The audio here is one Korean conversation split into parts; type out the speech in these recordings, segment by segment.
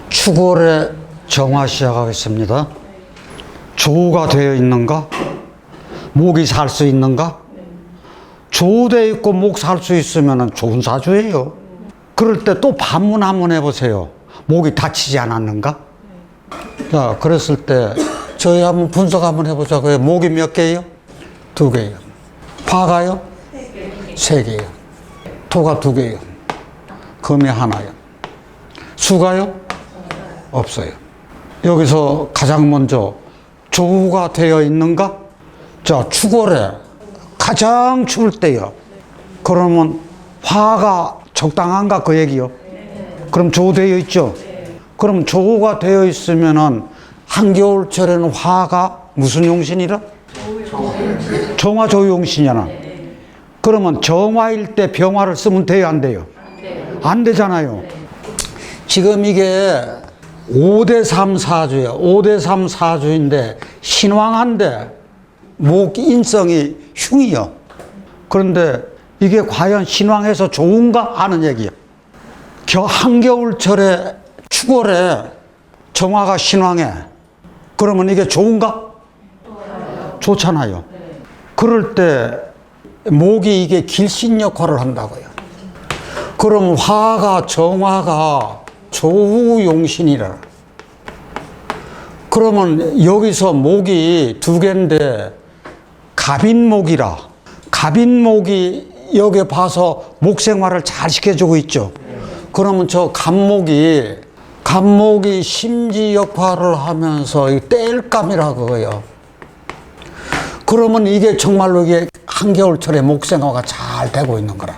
축월의 정화 시작하겠습니다. 조우가 되어 있는가? 목이 살 수 있는가? 조우되어 있고 목 살 수 있으면 좋은 사주예요. 그럴 때 또 반문 한번 해보세요. 목이 다치지 않았는가? 자, 그랬을 때 저희 한번 분석 한번 해보자고요. 목이 몇 개예요? 2개예요. 화가요? 3개예요. 토가 2개예요. 금이 하나요. 수가요? 없어요. 여기서 가장 먼저 조우가 되어 있는가? 자, 축월에 가장 추울 때요. 그러면 화가 적당한가 그 얘기요? 그럼 조우되어 있죠? 그럼 조우가 되어 있으면은 한겨울철에는 화가 무슨 용신이라? 정화 조용신이잖아. 그러면 정화일 때 병화를 쓰면 돼요, 안 돼요? 안 되잖아요. 지금 이게 5대3 사주예요. 5대3 사주인데 신왕한데 목 인성이 흉이요. 그런데 이게 과연 신왕해서 좋은가 하는 얘기예요. 한겨울철에 축월에 정화가 신왕해. 그러면 이게 좋은가? 좋잖아요. 그럴 때 목이 이게 길신 역할을 한다고요. 그럼 화가 정화가 조우용신이라. 그러면 여기서 목이 2개인데 갑인목이라. 갑인목이 여기 봐서 목생활을 잘 시켜주고 있죠. 그러면 저 갑목이 심지 역할을 하면서 땔감이라고 해요. 그러면 이게 정말로 이게 한겨울철에 목생화가 잘 되고 있는 거라.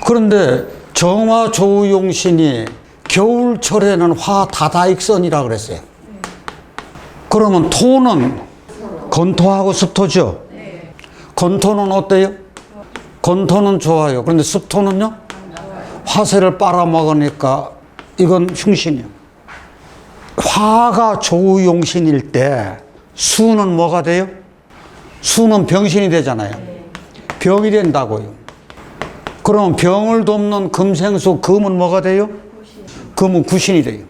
그런데 정화 조우용신이 겨울철에는 화 다다익선이라 그랬어요. 그러면 토는 건토하고 습토죠. 건토는 어때요? 건토는 좋아요. 그런데 습토는요? 화세를 빨아먹으니까 이건 흉신이에요. 화가 조우용신일 때 수는 뭐가 돼요? 수는 병신이 되잖아요. 병이 된다고요. 그럼 병을 돕는 금생수, 금은 뭐가 돼요? 금은 구신이 돼요.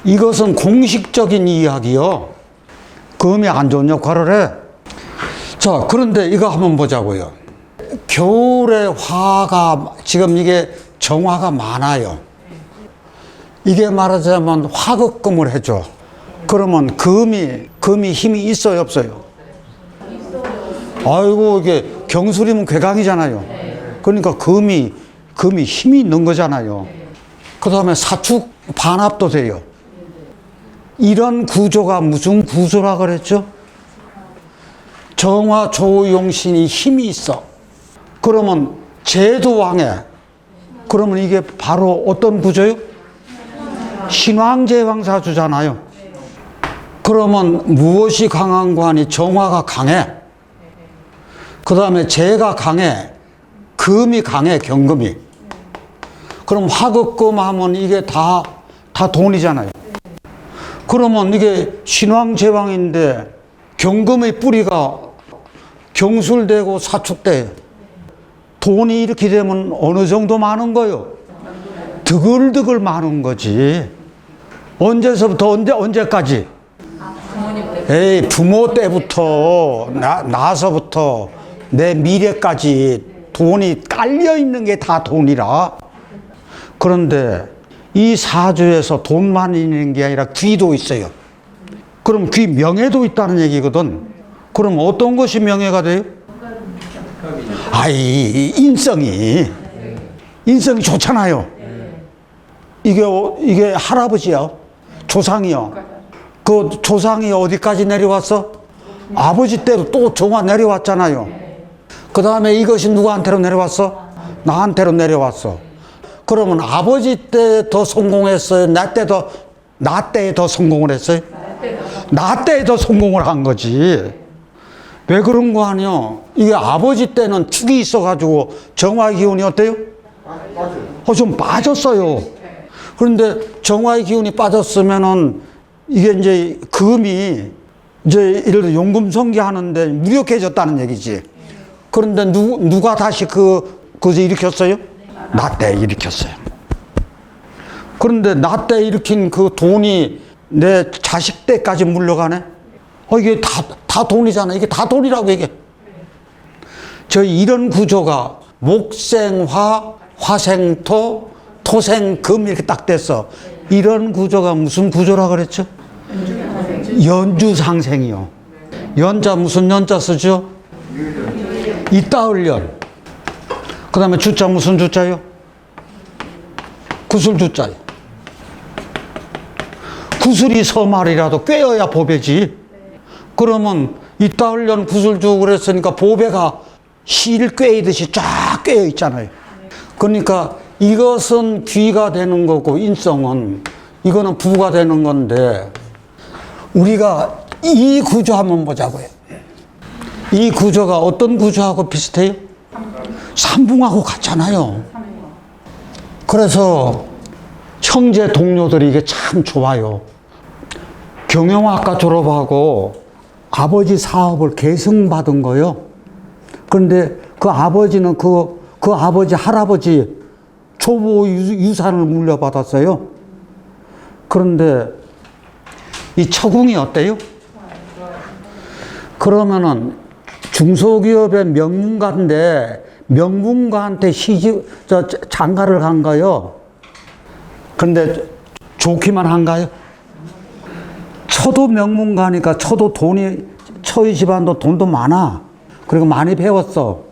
이것은 공식적인 이야기요. 금이 안 좋은 역할을 해. 자, 그런데 이거 한번 보자고요. 겨울에 화가, 지금 이게 정화가 많아요. 이게 말하자면 화극금을 해줘. 그러면 금이 힘이 있어요, 없어요? 아이고, 이게 경술이면 괴강이잖아요. 그러니까 금이 힘이 있는 거잖아요. 그 다음에 사축 반합도 돼요. 이런 구조가 무슨 구조라 그랬죠? 정화 조우용신이 힘이 있어. 그러면 제도왕해. 그러면 이게 바로 어떤 구조요? 신왕제왕사주잖아요. 그러면 무엇이 강한 관이 정화가 강해. 그 다음에 재가 강해. 금이 강해, 경금이. 그럼 화극금 하면 이게 다 돈이잖아요. 그러면 이게 신왕제왕인데 경금의 뿌리가 경술되고 사축돼. 돈이 이렇게 되면 어느 정도 많은 거요? 드글드글 많은 거지. 언제서부터 언제까지? 에이, 부모 때부터 나서부터 내 미래까지 돈이 깔려 있는 게 다 돈이라. 그런데 이 사주에서 돈만 있는 게 아니라 귀도 있어요. 그럼 귀 명예도 있다는 얘기거든. 그럼 어떤 것이 명예가 돼요? 아이, 인성이 좋잖아요. 이게 할아버지요. 조상이요. 그 조상이 어디까지 내려왔어? 아버지 때도 또 정화 내려왔잖아요. 그 다음에 이것이 누구한테로 내려왔어? 나한테로 내려왔어. 그러면 아버지 때 더 성공했어요? 나 때에 더 성공을 했어요? 나 때에 더 성공을 한 거지. 왜 그런 거 아니요? 이게 아버지 때는 축이 있어가지고 정화의 기운이 어때요? 좀 빠졌어요. 그런데 정화의 기운이 빠졌으면은 이게 이제 금이 이제 예를 들어 용금성기 하는데 무력해졌다는 얘기지. 그런데 누가 다시 그것을 일으켰어요? 나 때 일으켰어요. 그런데 나 때 일으킨 그 돈이 내 자식 때까지 물려가네? 이게 다 돈이잖아. 이게 다 돈이라고 이게. 저희 이런 구조가 목생화, 화생토, 토생금 이렇게 딱 됐어. 이런 구조가 무슨 구조라 그랬죠? 연주상생이요. 연자 무슨 연자 쓰죠? 이따을 연. 그 다음에 주자 무슨 주자요? 구슬 주자요. 구슬이 서말이라도 꿰어야 보배지. 그러면 이따을 연 구슬주 그랬으니까 보배가 실 꿰이듯이 쫙 꿰어 있잖아요. 그러니까 이것은 귀가 되는 거고 인성은 이거는 부가 되는 건데 우리가 이 구조 한번 보자고요. 이 구조가 어떤 구조하고 비슷해요? 삼붕하고 같잖아요. 그래서 형제 동료들이 이게 참 좋아요. 경영학과 졸업하고 아버지 사업을 계승받은 거요. 그런데 그 아버지는 그 아버지 할아버지 초보 유산을 물려받았어요. 그런데 이 처궁이 어때요? 그러면은 중소기업의 명문가인데 명문가한테 장가를 간 거요. 근데 좋기만 한가요? 처도 명문가니까 처도 돈이 처의 집안도 돈도 많아. 그리고 많이 배웠어.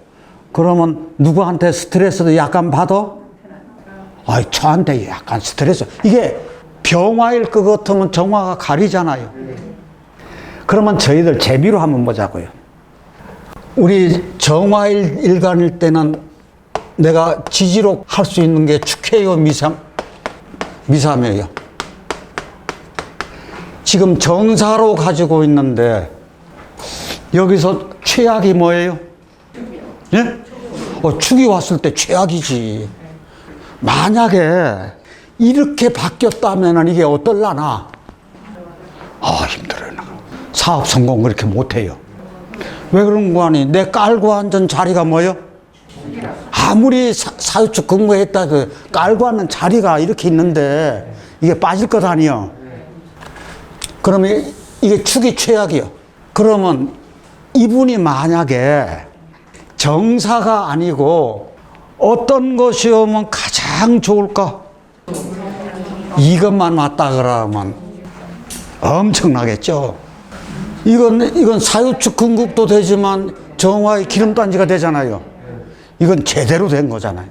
그러면 누구한테 스트레스도 약간 받아? 저한테 약간 스트레스. 이게 병화일 것 같으면 정화가 가리잖아요. 그러면 저희들 재미로 한번 보자고요. 우리 정화일 일간일 때는 내가 지지록 할 수 있는 게 축해요, 미삼이에요. 지금 정사로 가지고 있는데 여기서 최악이 뭐예요? 예? 축이 왔을 때 최악이지. 만약에 이렇게 바뀌었다면 이게 어떨라나? 힘들어요. 사업 성공 그렇게 못해요. 왜 그런 거 아니? 내 깔고 앉은 자리가 뭐예요? 아무리 사유축 근무했다 깔고 앉는 자리가 이렇게 있는데 이게 빠질 것 아니요? 그러면 이게 축이 최악이요. 그러면 이분이 만약에 정사가 아니고 어떤 것이 오면 가장 좋을까? 이것만 맞다 그러면 엄청나겠죠. 이건 사유축 근국도 되지만 정화의 기름단지가 되잖아요. 이건 제대로 된 거잖아요.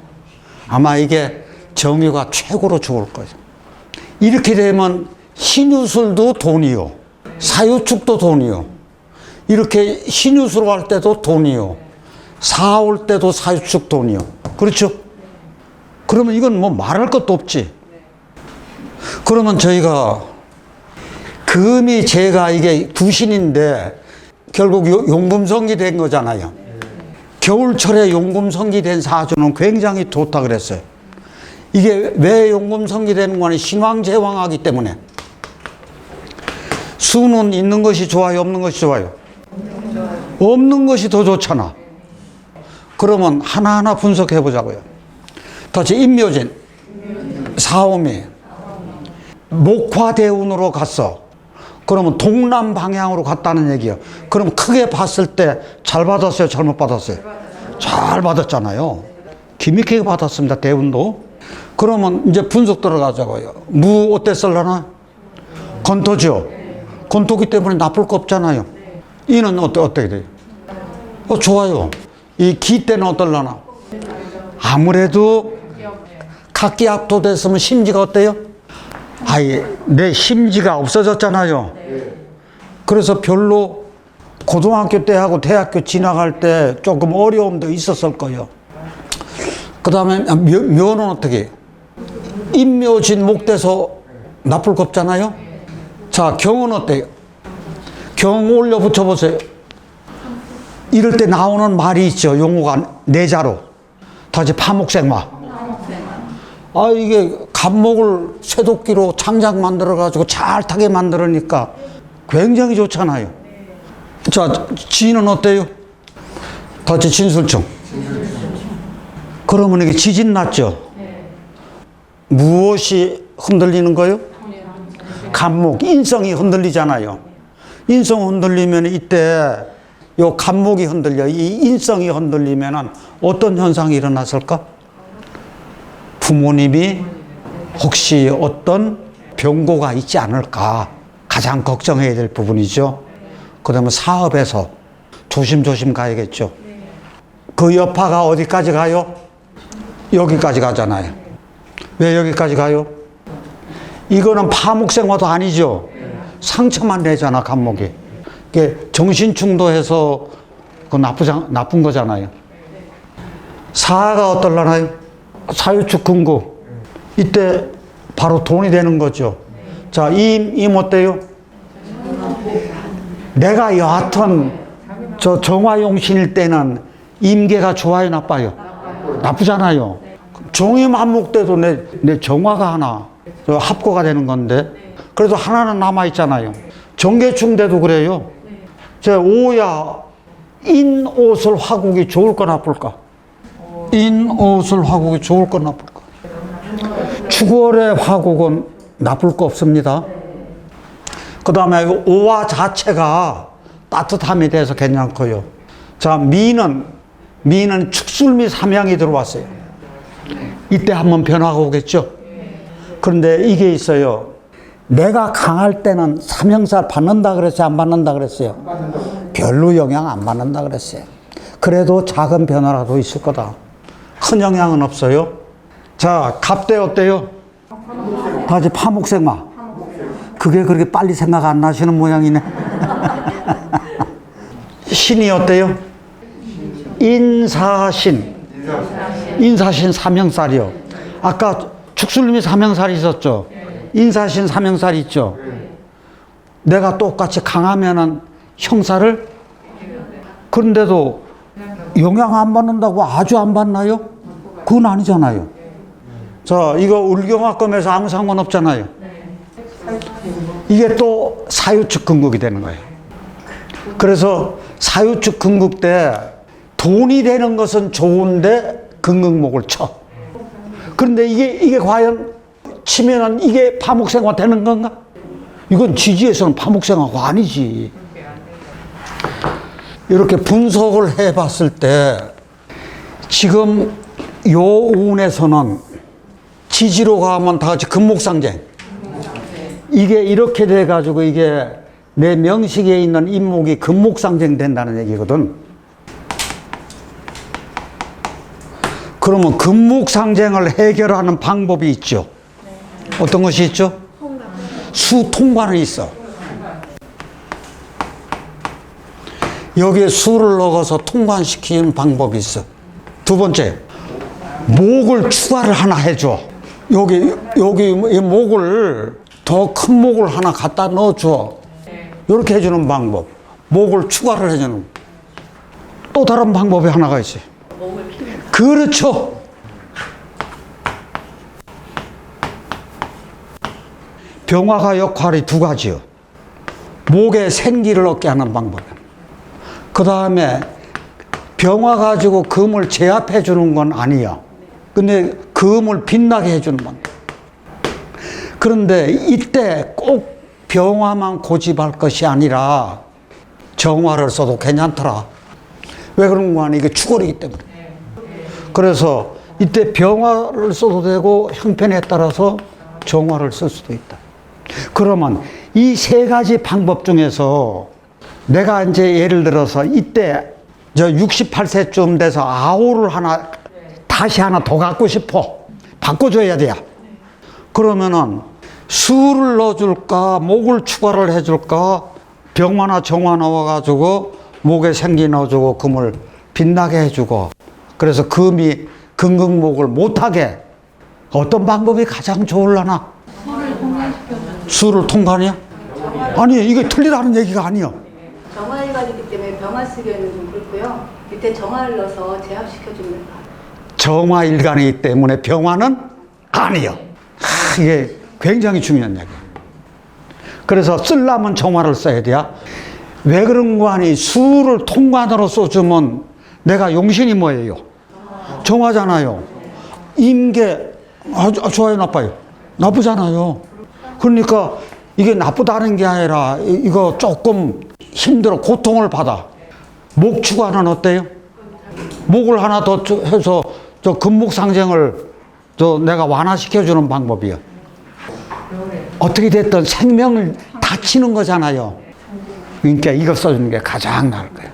아마 이게 정유가 최고로 좋을 거예요. 이렇게 되면 신유술도 돈이요. 사유축도 돈이요. 이렇게 신유술 할 때도 돈이요. 사올 때도 사유축 돈이요. 그렇죠? 그러면 이건 뭐 말할 것도 없지. 그러면 저희가 금이 제가 이게 구신인데 결국 용금성기 된 거잖아요. 겨울철에 용금성기 된 사주는 굉장히 좋다 그랬어요. 이게 왜 용금성기 되는 거는 신왕제왕하기 때문에. 수는 있는 것이 좋아요, 없는 것이 좋아요? 없는 것이 더 좋잖아. 그러면 하나하나 분석해 보자고요. 다시 임묘진, 사오미, 목화대운으로 갔어. 그러면 동남 방향으로 갔다는 얘기예요. 그럼 크게 봤을 때 잘 받았어요, 잘못 받았어요? 잘 받았잖아요. 기믹하게 받았습니다, 대운도. 그러면 이제 분석 들어가자고요. 무 어땠을라나? 건토죠. 건토기 때문에 나쁠 거 없잖아요. 이는 어떻게 돼요? 좋아요. 이 기 때는 어떨라나? 아무래도 각기압도 됐으면 심지가 어때요? 내 심지가 없어졌잖아요. 그래서 별로 고등학교 때 하고 대학교 지나갈 때 조금 어려움도 있었을 거예요. 그 다음에 묘는 어떻게 해요? 임묘진 목돼서 나쁠 거 없잖아요. 자, 경은 어때요? 경 올려 붙여보세요. 이럴 때 나오는 말이 있죠. 용어가 내자로. 다시 파목생마. 이게 갑목을 쇠도끼로 창작 만들어가지고 잘 타게 만들으니까 굉장히 좋잖아요. 자, 지는 어때요? 더치 진술중. 그러면 이게 지진 났죠? 무엇이 흔들리는 거요? 간목, 인성이 흔들리잖아요. 인성 흔들리면 이때 요 간목이 흔들려. 이 인성이 흔들리면 어떤 현상이 일어났을까? 부모님이 혹시 어떤 병고가 있지 않을까? 가장 걱정해야 될 부분이죠. 그 다음에 사업에서 조심조심 가야겠죠. 그 여파가 어디까지 가요? 여기까지 가잖아요. 왜 여기까지 가요? 이거는 파목생화도 아니죠. 상처만 내잖아, 간목이. 이게 정신충도해서 그 나쁜 거잖아요. 사가 어떨라나요? 사유축 금구. 이때 바로 돈이 되는 거죠. 자, 임 어때요? 내가 여하튼 저 정화용신일 때는 임계가 좋아요, 나빠요? 나쁘잖아요. 정임한목 때도 내 정화가 하나 합고가 되는 건데 그래도 하나는 남아있잖아요. 정계충 때도 그래요. 제 오야 인옷을 화국이 좋을까 나쁠까? 인옷을 화국이 좋을까 나쁠까? 축월의 화국은 나쁠 거 없습니다. 그 다음에 오화 자체가 따뜻함이 돼서 괜찮고요. 자, 미는 축술미 삼양이 들어왔어요. 이때 한번 변화가 오겠죠. 그런데 이게 있어요. 내가 강할 때는 삼형살 받는다 그랬어요? 안 받는다 그랬어요? 별로 영향 안 받는다 그랬어요. 그래도 작은 변화라도 있을 거다. 큰 영향은 없어요. 자, 갑대 어때요? 다시 파목생마. 그게 그렇게 빨리 생각 안 나시는 모양이네. 신이 어때요? 인사신. 인사신 삼형살이요. 아까 축술님이 삼형살이 있었죠? 인사신 삼형살이 있죠? 내가 똑같이 강하면은 형살을? 그런데도 영향 안 받는다고 아주 안 받나요? 그건 아니잖아요. 자, 이거 울경화검에서 아무 상관없잖아요. 이게 또 사유축 금국이 되는 거예요. 그래서 사유축 금국 때 돈이 되는 것은 좋은데 금극목을 쳐. 그런데 이게 과연 치면은 이게 파목생화 되는 건가? 이건 지지에서는 파목생화가 아니지. 이렇게 분석을 해 봤을 때 지금 요 운에서는 지지로 가면 다 같이 금목상쟁. 이게 이렇게 돼 가지고 이게 내 명식에 있는 인목이 금목상쟁 된다는 얘기거든. 그러면 금목상쟁을 해결하는 방법이 있죠. 어떤 것이 있죠? 수통관이 있어. 여기에 수를 넣어서 통관시키는 방법이 있어. 두 번째, 목을 추가를 하나 해줘. 여기 이 목을 더 큰 목을 하나 갖다 넣어줘. 이렇게 해주는 방법. 목을 추가를 해주는. 또 다른 방법이 하나가 있어요. 그렇죠. 병화가 역할이 두 가지요. 목에 생기를 얻게 하는 방법이에요. 그 다음에 병화 가지고 금을 제압해 주는 건 아니에요. 근데 금을 빛나게 해주는 방법. 그런데 이때 꼭 병화만 고집할 것이 아니라 정화를 써도 괜찮더라. 왜 그런 거 아니에요? 이게 축월이기 때문에. 그래서 이때 병화를 써도 되고 형편에 따라서 정화를 쓸 수도 있다. 그러면 이 세 가지 방법 중에서 내가 이제 예를 들어서 이때 저 68세쯤 돼서 아오를 하나 다시 하나 더 갖고 싶어. 바꿔줘야 돼요. 그러면은 수를 넣어줄까 목을 추가를 해줄까 병화나 정화 넣어가지고 목에 생기 넣어주고 금을 빛나게 해주고 그래서 금이 금극목을 못하게 어떤 방법이 가장 좋을라나? 수를 통관이야? 아니 이게 틀리다는 얘기가 아니야. 정화일관이기 때문에 병화 쓰기에는 좀 그렇고요. 밑에 정화를 넣어서 제압시켜주면 정화일관이기 때문에 병화는 아니요. 이게 굉장히 중요한 얘기예요. 그래서 쓰려면 정화를 써야 돼요. 왜 그런 거 아니 수를 통관으로 써주면 내가 용신이 뭐예요? 정화잖아요. 임계, 좋아요, 나빠요? 나쁘잖아요. 그러니까 이게 나쁘다는 게 아니라 이거 조금 힘들어, 고통을 받아. 목축화는 어때요? 목을 하나 더 해서 저 금목상생을 내가 완화시켜주는 방법이에요. 어떻게 됐든 생명을 다치는 거잖아요. 그러니까 이거 써주는 게 가장 나을 거예요.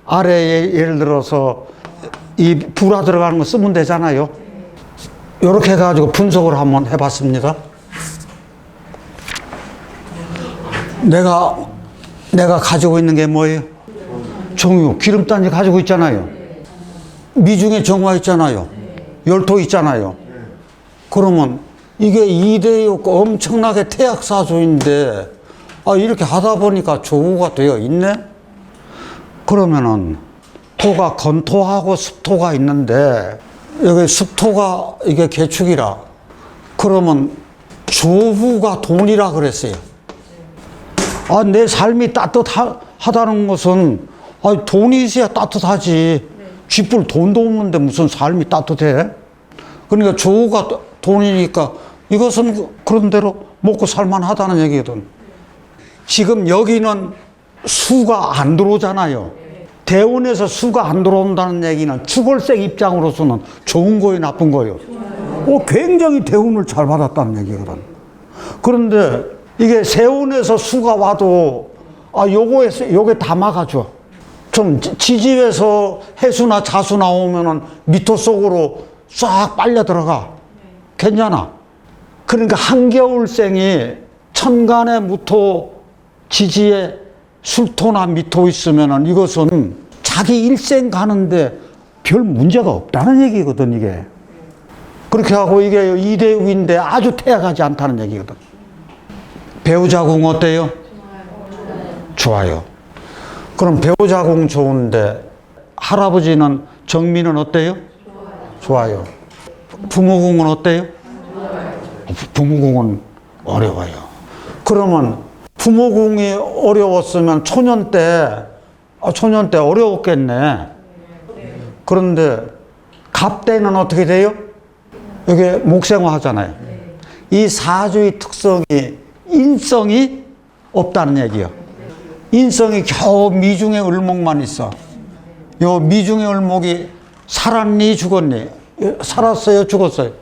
아래에 예를 들어서 이 불화 들어가는 거 쓰면 되잖아요. 이렇게 해가지고 분석을 한번 해봤습니다. 내가 가지고 있는 게 뭐예요? 정유, 기름단지 가지고 있잖아요. 미중에 정화 있잖아요. 열토 있잖아요. 그러면 이게 2대6 엄청나게 태약사주인데 이렇게 하다 보니까 조우가 되어 있네? 그러면은 토가 건토하고 습토가 있는데 여기 습토가 이게 개축이라 그러면 조후가 돈이라 그랬어요. 내 삶이 따뜻하다는 것은 돈이 있어야 따뜻하지. 쥐뿔 돈도 없는데 무슨 삶이 따뜻해? 그러니까 조후가 돈이니까 이것은 그런 대로 먹고 살만하다는 얘기거든. 지금 여기는 수가 안 들어오잖아요. 대운에서 수가 안 들어온다는 얘기는 축월생 입장으로서는 좋은 거예요, 나쁜 거예요? 굉장히 대운을 잘 받았다는 얘기거든. 그런데 이게 세운에서 수가 와도 요게 다 막아줘. 좀 지지에서 해수나 자수 나오면은 미토 속으로 싹 빨려 들어가. 괜찮아. 그러니까 한겨울생이 천간에 무토 지지에 술토나 미토 있으면은 이것은 자기 일생 가는데 별 문제가 없다는 얘기거든, 이게. 그렇게 하고 이게 2대6인데 아주 태약하지 않다는 얘기거든. 배우자궁 어때요? 좋아요. 그럼 배우자궁 좋은데 할아버지는 정미는 어때요? 좋아요. 부모궁은 어때요? 부모궁은 어려워요. 그러면 부모궁이 어려웠으면 초년 때 어려웠겠네. 그런데 갑 때는 어떻게 돼요? 이게 목생화 하잖아요. 이 사주의 특성이 인성이 없다는 얘기예요. 인성이 겨우 미중의 을목만 있어. 요 미중의 을목이 살았니 죽었니? 살았어요 죽었어요?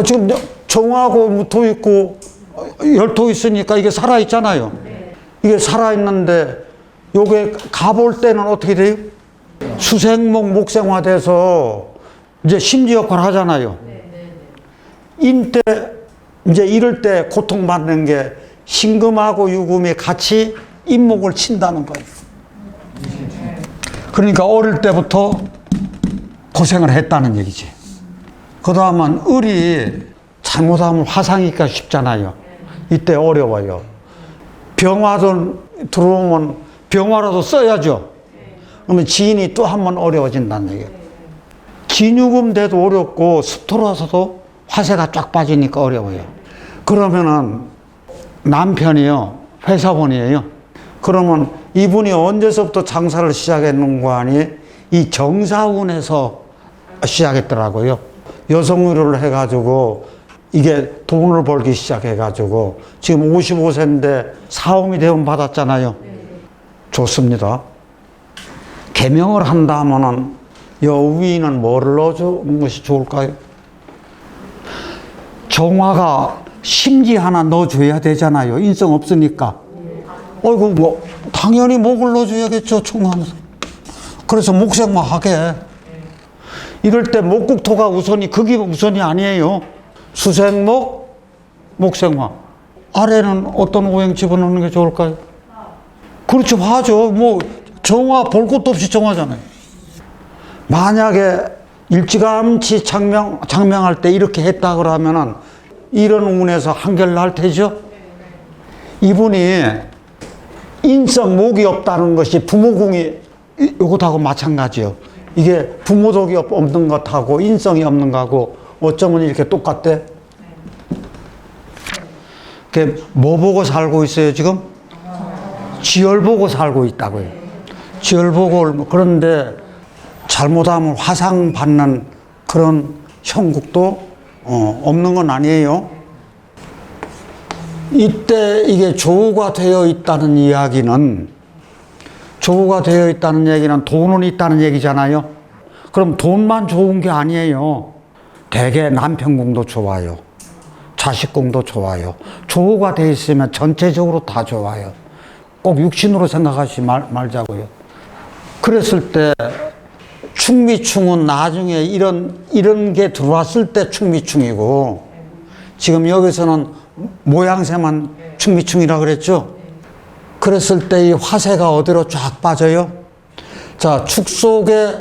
지금 정하고 무토 있고 열토 있으니까 이게 살아있잖아요. 이게 살아있는데 요게 가볼 때는 어떻게 돼요? 수생목 목생화 돼서 이제 심지 역할을 하잖아요. 인때 이제 이럴 때 고통받는 게 신금하고 유금이 같이 인목을 친다는 거예요. 그러니까 어릴 때부터 고생을 했다는 얘기지. 그 다음은 을이 잘못하면 화상이니까 쉽잖아요. 이때 어려워요. 병화도 들어오면 병화라도 써야죠. 그러면 지인이 또 한 번 어려워진다는 얘기예요. 진유금 돼도 어렵고 습토라서도 화세가 쫙 빠지니까 어려워요. 그러면은 남편이요, 회사원이에요. 그러면 이분이 언제서부터 장사를 시작했는고 하니 이 정사운에서 시작했더라고요. 여성의료를 해가지고 이게 돈을 벌기 시작해가지고 지금 55세인데 사오미 대운 받았잖아요. 좋습니다. 개명을 한다면은 여위는 뭐를 넣어주는 것이 좋을까요? 정화가 심지 하나 넣어줘야 되잖아요. 인성 없으니까. 당연히 목을 넣어줘야겠죠, 청하면서. 그래서 목생화 하게. 이럴 때 목국토가 우선이, 그게 우선이 아니에요. 수생목, 목생화. 아래는 어떤 오행 집어넣는 게 좋을까요? 그렇죠, 하죠. 정화 볼 것도 없이 정화잖아요. 만약에 일찌감치 장명할 때 이렇게 했다 그러면은 이런 운에서 한결날 테죠. 이분이 인성 목이 없다는 것이 부모궁이 이것하고 마찬가지요. 이게 부모덕이 없는 것하고 인성이 없는 것하고 어쩌면 이렇게 똑같대. 뭐 보고 살고 있어요 지금? 지열 보고 살고 있다고요. 지혈복을 그런데 잘못하면 화상 받는 그런 형국도 없는 건 아니에요. 이때 이게 조우가 되어 있다는 이야기는 돈은 있다는 얘기잖아요. 그럼 돈만 좋은 게 아니에요. 대개 남편궁도 좋아요. 자식궁도 좋아요. 조우가 되어 있으면 전체적으로 다 좋아요. 꼭 육신으로 생각하지 말자고요. 그랬을 때 충미충은 나중에 이런 게 들어왔을 때 충미충이고, 지금 여기서는 모양새만 충미충이라 그랬죠. 그랬을 때 이 화세가 어디로 쫙 빠져요? 자, 축 속에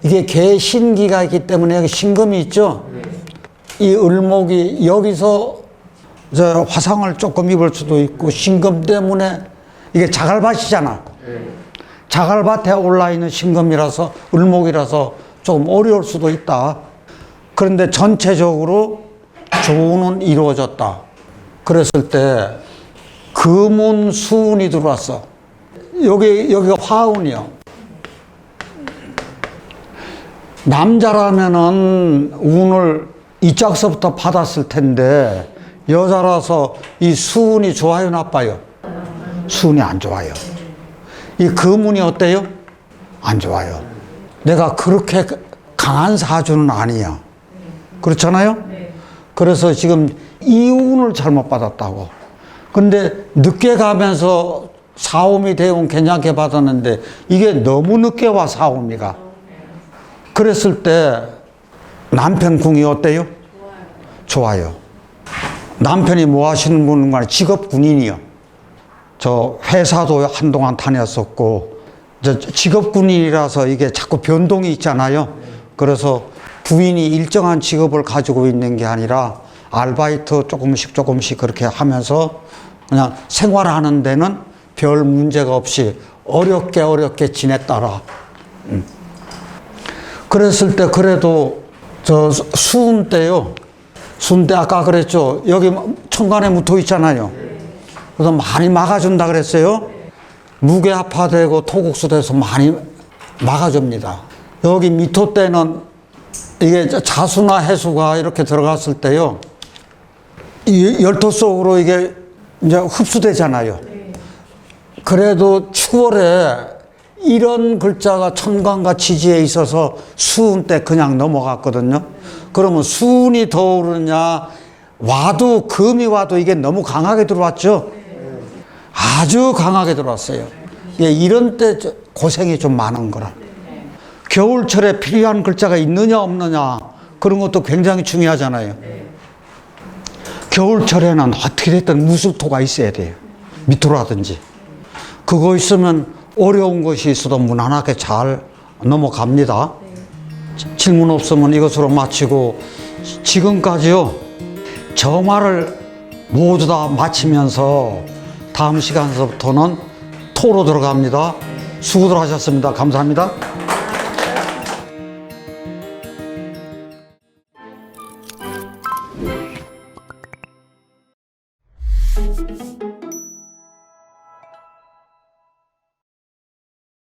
이게 개신기가 있기 때문에 여기 신금이 있죠. 이 을목이 여기서 저 화상을 조금 입을 수도 있고, 신금 때문에 이게 자갈밭이잖아. 자갈밭에 올라있는 신금이라서, 을목이라서 조금 어려울 수도 있다. 그런데 전체적으로 조우는 이루어졌다. 그랬을 때 금운 수운이 들어왔어. 여기가 화운이요. 남자라면은 운을 이짝서부터 받았을 텐데, 여자라서 이 수운이 좋아요, 나빠요? 수운이 안 좋아요. 이 금운이 어때요? 안 좋아요. 내가 그렇게 강한 사주는 아니야. 그렇잖아요? 그래서 지금 이 운을 잘못 받았다고. 근데 늦게 가면서 사오미 대운 괜찮게 받았는데, 이게 너무 늦게 와, 사오미가. 그랬을 때 남편 궁이 어때요? 좋아요. 남편이 뭐 하시는 분은 간에 직업 군인이요. 저 회사도 한동안 다녔었고, 저 직업 군인이라서 이게 자꾸 변동이 있잖아요. 그래서 부인이 일정한 직업을 가지고 있는 게 아니라 아르바이트 조금씩 그렇게 하면서 그냥 생활하는 데는 별 문제가 없이 어렵게 지냈더라. 그랬을 때 그래도 저 수운 때요. 수운 때 아까 그랬죠. 여기 천간에 묻어 있잖아요. 그래서 많이 막아준다 그랬어요. 무게합화되고 토국수돼서 많이 막아줍니다. 여기 미토 때는 이게 자수나 해수가 이렇게 들어갔을 때요, 이 열토 속으로 이게 이제 흡수되잖아요. 그래도 추월에 이런 글자가 천간과 지지에 있어서 수운 때 그냥 넘어갔거든요. 그러면 수운이 더 오르냐, 와도 금이 와도 이게 너무 강하게 들어왔죠. 아주 강하게 들어왔어요. 예, 이런 때 고생이 좀 많은 거라. 겨울철에 필요한 글자가 있느냐 없느냐, 그런 것도 굉장히 중요하잖아요. 겨울철에는 어떻게 됐든 무술토가 있어야 돼요. 밑으로라든지. 그거 있으면 어려운 것이 있어도 무난하게 잘 넘어갑니다. 질문 없으면 이것으로 마치고, 지금까지요, 저 말을 모두 다 마치면서 다음 시간서부터는 토로 들어갑니다. 수고들 하셨습니다. 감사합니다.